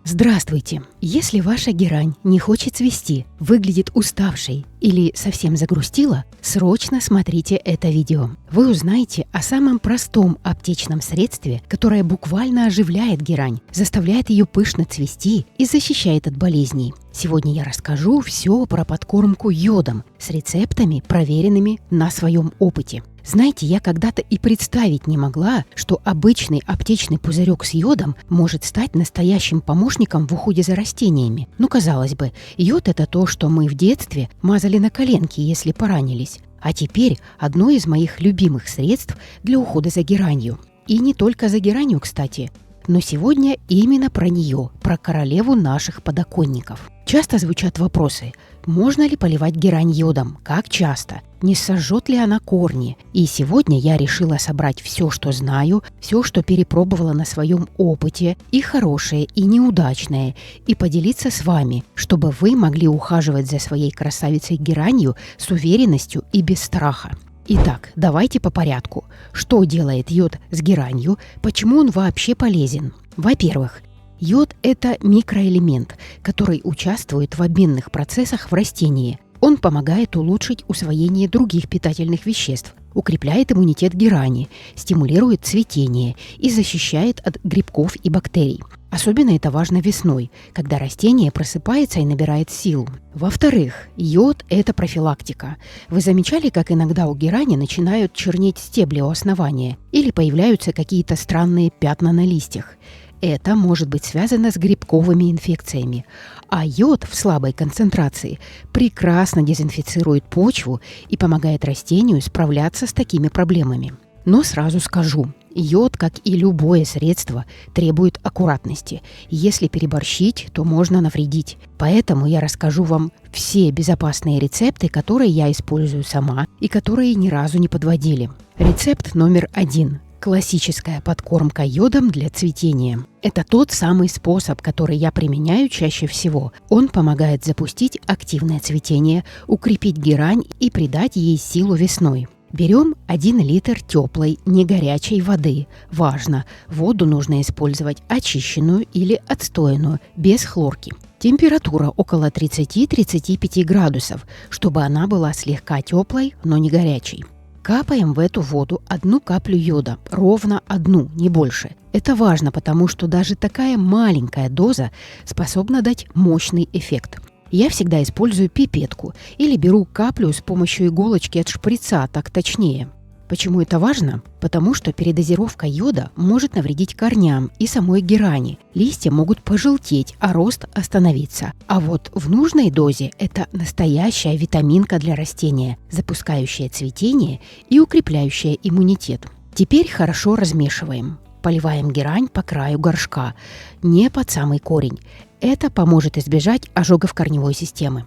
Здравствуйте! Если ваша герань не хочет цвести, выглядит уставшей или совсем загрустила, срочно смотрите это видео. Вы узнаете о самом простом аптечном средстве, которое буквально оживляет герань, заставляет ее пышно цвести и защищает от болезней. Сегодня я расскажу все про подкормку йодом с рецептами, проверенными на своем опыте. Знаете, я когда-то и представить не могла, что обычный аптечный пузырек с йодом может стать настоящим помощником в уходе за растениями. Казалось бы, йод – это то, что мы в детстве мазали на коленки, если поранились. А теперь одно из моих любимых средств для ухода за геранью. И не только за геранью, кстати. Но сегодня именно про нее, про королеву наших подоконников. Часто звучат вопросы: можно ли поливать герань йодом? Как часто? Не сожжет ли она корни? И сегодня я решила собрать все, что знаю, все, что перепробовала на своем опыте, и хорошее, и неудачное, и поделиться с вами, чтобы вы могли ухаживать за своей красавицей геранью с уверенностью и без страха. Итак, давайте по порядку. Что делает йод с геранью? Почему он вообще полезен? Во-первых, йод – это микроэлемент, который участвует в обменных процессах в растении. Он помогает улучшить усвоение других питательных веществ, укрепляет иммунитет герани, стимулирует цветение и защищает от грибков и бактерий. Особенно это важно весной, когда растение просыпается и набирает силу. Во-вторых, йод – это профилактика. Вы замечали, как иногда у герани начинают чернеть стебли у основания или появляются какие-то странные пятна на листьях? Это может быть связано с грибковыми инфекциями. А йод в слабой концентрации прекрасно дезинфицирует почву и помогает растению справляться с такими проблемами. Но сразу скажу, йод, как и любое средство, требует аккуратности. Если переборщить, то можно навредить. Поэтому я расскажу вам все безопасные рецепты, которые я использую сама и которые ни разу не подводили. Рецепт номер 1. Классическая подкормка йодом для цветения. Это тот самый способ, который я применяю чаще всего. Он помогает запустить активное цветение, укрепить герань и придать ей силу весной. Берем 1 литр теплой, не горячей воды. Важно, воду нужно использовать очищенную или отстоянную, без хлорки. Температура около 30-35 градусов, чтобы она была слегка теплой, но не горячей. Капаем в эту воду 1 каплю йода, ровно 1, не больше. Это важно, потому что даже такая маленькая доза способна дать мощный эффект. Я всегда использую пипетку или беру каплю с помощью иголочки от шприца, так точнее. Почему это важно? Потому что передозировка йода может навредить корням и самой герани. Листья могут пожелтеть, а рост остановиться. А вот в нужной дозе это настоящая витаминка для растения, запускающая цветение и укрепляющая иммунитет. Теперь хорошо размешиваем. Поливаем герань по краю горшка, не под самый корень. Это поможет избежать ожогов корневой системы.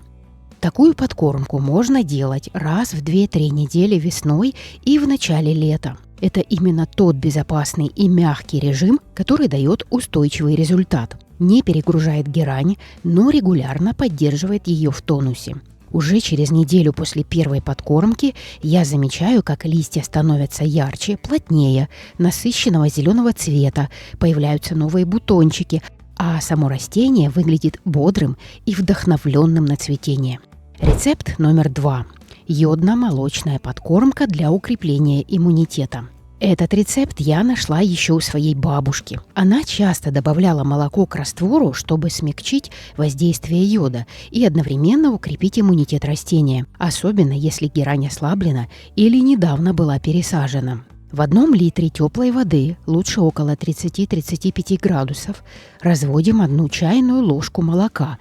Такую подкормку можно делать раз в 2-3 недели весной и в начале лета. Это именно тот безопасный и мягкий режим, который дает устойчивый результат. Не перегружает герань, но регулярно поддерживает ее в тонусе. Уже через неделю после первой подкормки я замечаю, как листья становятся ярче, плотнее, насыщенного зеленого цвета, появляются новые бутончики, а само растение выглядит бодрым и вдохновленным на цветение. Рецепт номер 2. Йодно-молочная подкормка для укрепления иммунитета. Этот рецепт я нашла еще у своей бабушки. Она часто добавляла молоко к раствору, чтобы смягчить воздействие йода и одновременно укрепить иммунитет растения, особенно если герань ослаблена или недавно была пересажена. В 1 литре теплой воды, лучше около 30-35 градусов, разводим 1 чайную ложку молока.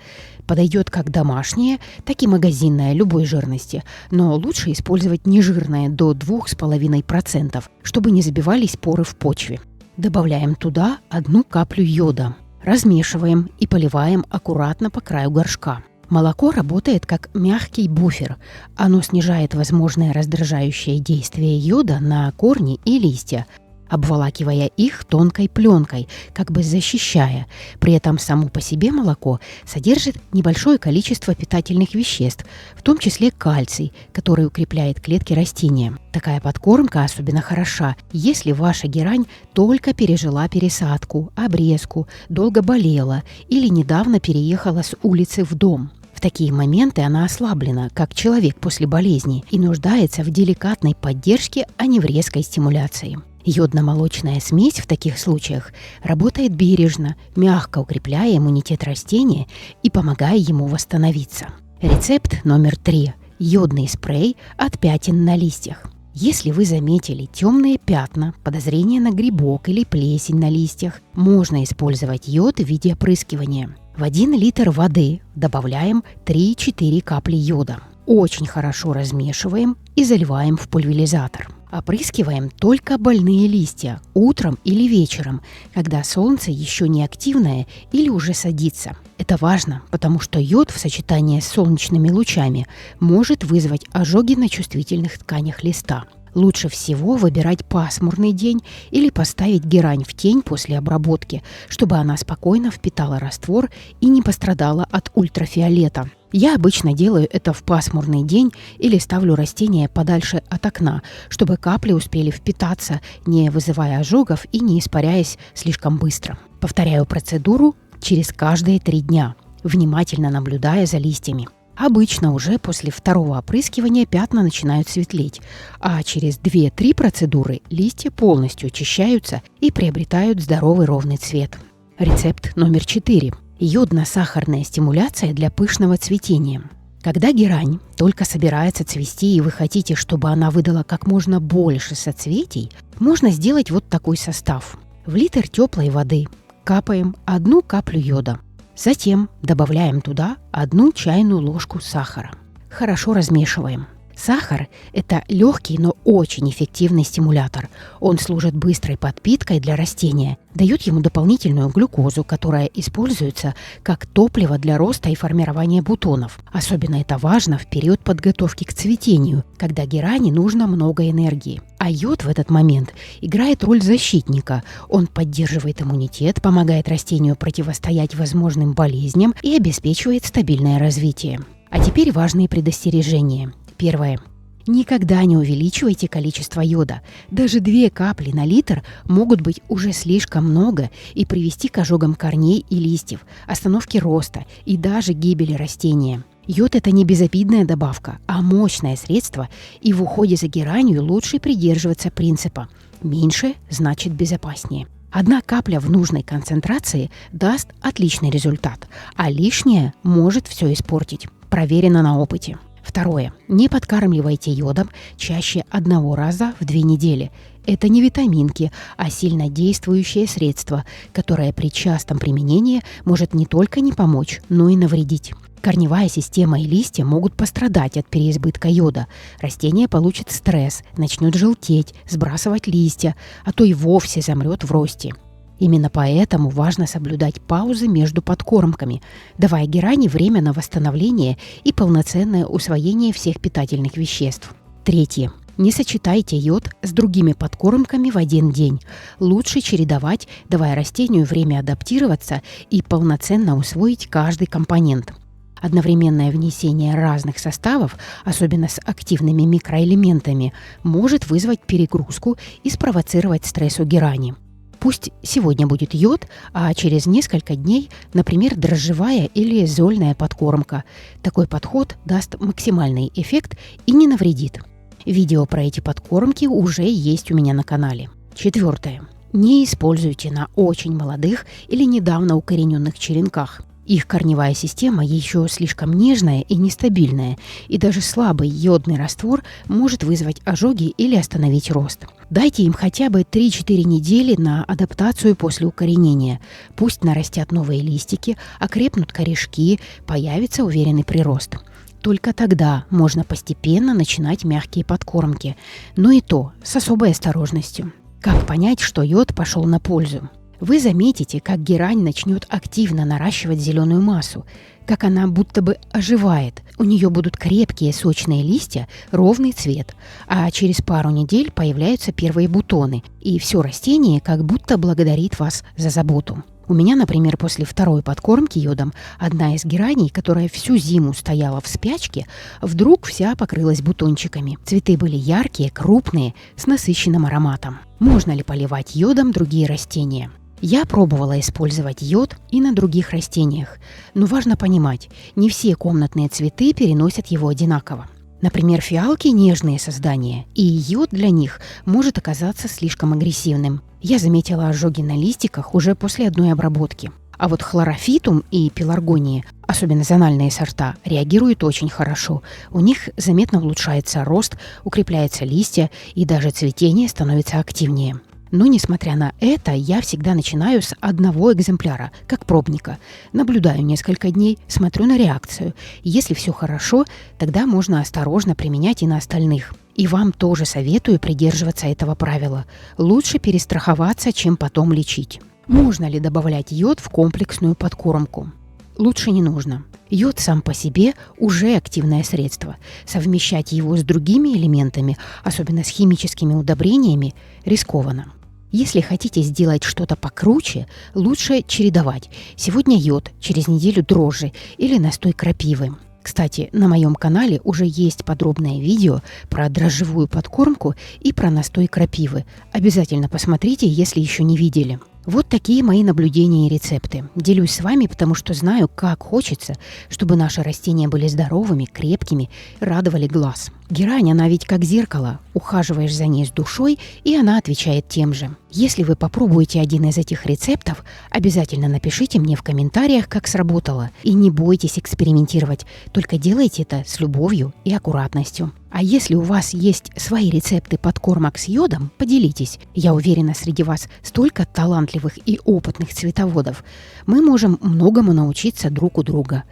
Подойдет как домашнее, так и магазинное любой жирности, но лучше использовать нежирное до 2,5%, чтобы не забивались поры в почве. Добавляем туда 1 каплю йода. Размешиваем и поливаем аккуратно по краю горшка. Молоко работает как мягкий буфер. Оно снижает возможное раздражающее действие йода на корни и листья, обволакивая их тонкой пленкой, как бы защищая. При этом само по себе молоко содержит небольшое количество питательных веществ, в том числе кальций, который укрепляет клетки растения. Такая подкормка особенно хороша, если ваша герань только пережила пересадку, обрезку, долго болела или недавно переехала с улицы в дом. В такие моменты она ослаблена, как человек после болезни, и нуждается в деликатной поддержке, а не в резкой стимуляции. Йодно-молочная смесь в таких случаях работает бережно, мягко укрепляя иммунитет растения и помогая ему восстановиться. Рецепт номер 3. Йодный спрей от пятен на листьях. Если вы заметили темные пятна, подозрение на грибок или плесень на листьях, можно использовать йод в виде опрыскивания. В 1 литр воды добавляем 3-4 капли йода. Очень хорошо размешиваем и заливаем в пульверизатор. Опрыскиваем только больные листья утром или вечером, когда солнце еще не активное или уже садится. Это важно, потому что йод в сочетании с солнечными лучами может вызвать ожоги на чувствительных тканях листа. Лучше всего выбирать пасмурный день или поставить герань в тень после обработки, чтобы она спокойно впитала раствор и не пострадала от ультрафиолета. Я обычно делаю это в пасмурный день или ставлю растения подальше от окна, чтобы капли успели впитаться, не вызывая ожогов и не испаряясь слишком быстро. Повторяю процедуру через каждые 3 дня, внимательно наблюдая за листьями. Обычно уже после 2-го опрыскивания пятна начинают светлеть, а через 2-3 процедуры листья полностью очищаются и приобретают здоровый ровный цвет. Рецепт номер 4. Йодно-сахарная стимуляция для пышного цветения. Когда герань только собирается цвести и вы хотите, чтобы она выдала как можно больше соцветий, можно сделать вот такой состав. В литр теплой воды капаем 1 каплю йода. Затем добавляем туда 1 чайную ложку сахара. Хорошо размешиваем. Сахар – это легкий, но очень эффективный стимулятор. Он служит быстрой подпиткой для растения, дает ему дополнительную глюкозу, которая используется как топливо для роста и формирования бутонов. Особенно это важно в период подготовки к цветению, когда герани нужно много энергии. А йод в этот момент играет роль защитника. Он поддерживает иммунитет, помогает растению противостоять возможным болезням и обеспечивает стабильное развитие. А теперь важные предостережения. Первое. Никогда не увеличивайте количество йода. Даже 2 капли на литр могут быть уже слишком много и привести к ожогам корней и листьев, остановке роста и даже гибели растения. Йод – это не безобидная добавка, а мощное средство, и в уходе за геранью лучше придерживаться принципа «меньше значит безопаснее». 1 капля в нужной концентрации даст отличный результат, а лишнее может все испортить. Проверено на опыте. Второе. Не подкармливайте йодом чаще 1 раза в 2 недели. Это не витаминки, а сильнодействующее средство, которое при частом применении может не только не помочь, но и навредить. Корневая система и листья могут пострадать от переизбытка йода. Растение получит стресс, начнет желтеть, сбрасывать листья, а то и вовсе замрет в росте. Именно поэтому важно соблюдать паузы между подкормками, давая герани время на восстановление и полноценное усвоение всех питательных веществ. Третье. Не сочетайте йод с другими подкормками в один день. Лучше чередовать, давая растению время адаптироваться и полноценно усвоить каждый компонент. Одновременное внесение разных составов, особенно с активными микроэлементами, может вызвать перегрузку и спровоцировать стресс у герани. Пусть сегодня будет йод, а через несколько дней, например, дрожжевая или зольная подкормка. Такой подход даст максимальный эффект и не навредит. Видео про эти подкормки уже есть у меня на канале. Четвертое. Не используйте на очень молодых или недавно укорененных черенках. Их корневая система еще слишком нежная и нестабильная, и даже слабый йодный раствор может вызвать ожоги или остановить рост. Дайте им хотя бы 3-4 недели на адаптацию после укоренения. Пусть нарастят новые листики, окрепнут корешки, появится уверенный прирост. Только тогда можно постепенно начинать мягкие подкормки, но и то с особой осторожностью. Как понять, что йод пошел на пользу? Вы заметите, как герань начнет активно наращивать зеленую массу, как она будто бы оживает. У нее будут крепкие сочные листья, ровный цвет, а через пару недель появляются первые бутоны, и все растение как будто благодарит вас за заботу. У меня, например, после второй подкормки йодом одна из гераней, которая всю зиму стояла в спячке, вдруг вся покрылась бутончиками. Цветы были яркие, крупные, с насыщенным ароматом. Можно ли поливать йодом другие растения? Я пробовала использовать йод и на других растениях, но важно понимать, не все комнатные цветы переносят его одинаково. Например, фиалки – нежные создания, и йод для них может оказаться слишком агрессивным. Я заметила ожоги на листиках уже после одной обработки. А вот хлорофитум и пеларгонии, особенно зональные сорта, реагируют очень хорошо. У них заметно улучшается рост, укрепляются листья и даже цветение становится активнее. Но, несмотря на это, я всегда начинаю с одного экземпляра, как пробника. Наблюдаю несколько дней, смотрю на реакцию. Если все хорошо, тогда можно осторожно применять и на остальных. И вам тоже советую придерживаться этого правила. Лучше перестраховаться, чем потом лечить. Можно ли добавлять йод в комплексную подкормку? Лучше не нужно. Йод сам по себе уже активное средство. Совмещать его с другими элементами, особенно с химическими удобрениями, рискованно. Если хотите сделать что-то покруче, лучше чередовать. Сегодня йод, через неделю дрожжи или настой крапивы. Кстати, на моем канале уже есть подробное видео про дрожжевую подкормку и про настой крапивы. Обязательно посмотрите, если еще не видели. Вот такие мои наблюдения и рецепты. Делюсь с вами, потому что знаю, как хочется, чтобы наши растения были здоровыми, крепкими, радовали глаз. Герань, она ведь как зеркало. Ухаживаешь за ней с душой, и она отвечает тем же. Если вы попробуете один из этих рецептов, обязательно напишите мне в комментариях, как сработало. И не бойтесь экспериментировать, только делайте это с любовью и аккуратностью. А если у вас есть свои рецепты подкормок с йодом, поделитесь. Я уверена, среди вас столько талантливых и опытных цветоводов. Мы можем многому научиться друг у друга.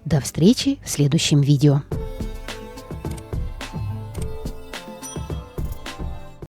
До встречи в следующем видео.